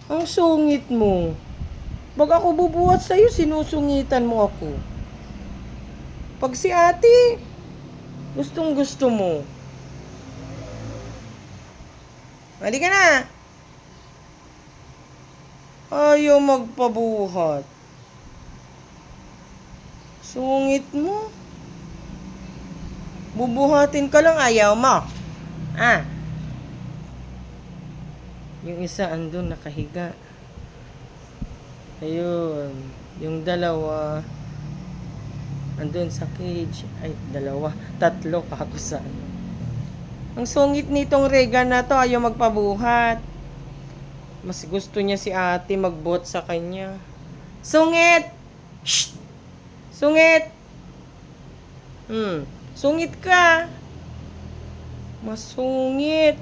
Ang sungit mo. Pag ako bubuhat sa'yo, sinusungitan mo ako. Pag si ate, gustong gusto mo. Halika na. Ayaw magpabuhat. Sungit mo. Bubuhatin ka lang, ayaw mo. Ah. Yung isa andun nakahiga. Ayun. Yung dalawa andun sa cage. Ay, dalawa. Tatlo kako sa ano. Ang sungit nitong Regan na to, ayaw magpabuhat. Mas gusto niya si ate magbuhat sa kanya. Sungit! Shh! Sungit! Sungit ka. Masungit.